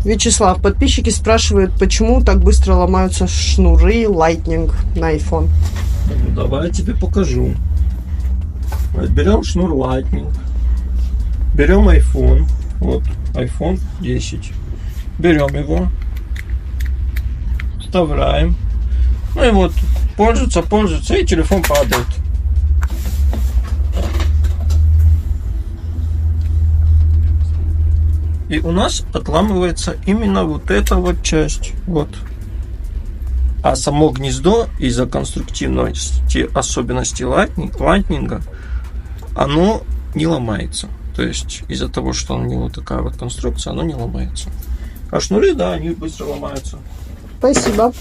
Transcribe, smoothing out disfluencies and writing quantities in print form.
Вячеслав, подписчики спрашивают, почему так быстро ломаются шнуры Lightning на iPhone. Ну, давай я тебе покажу. Вот, берем шнур Lightning. Берем iPhone. Вот, iPhone 10. Берем его. Вставляем. Ну и вот, пользуется, и телефон падает. И у нас отламывается именно вот эта вот часть. Вот. А само гнездо из-за конструктивности особенностей лайтнинга, оно не ломается. То есть из-за того, что у него такая вот конструкция, оно не ломается. А шнуры, да, они быстро ломаются. Спасибо.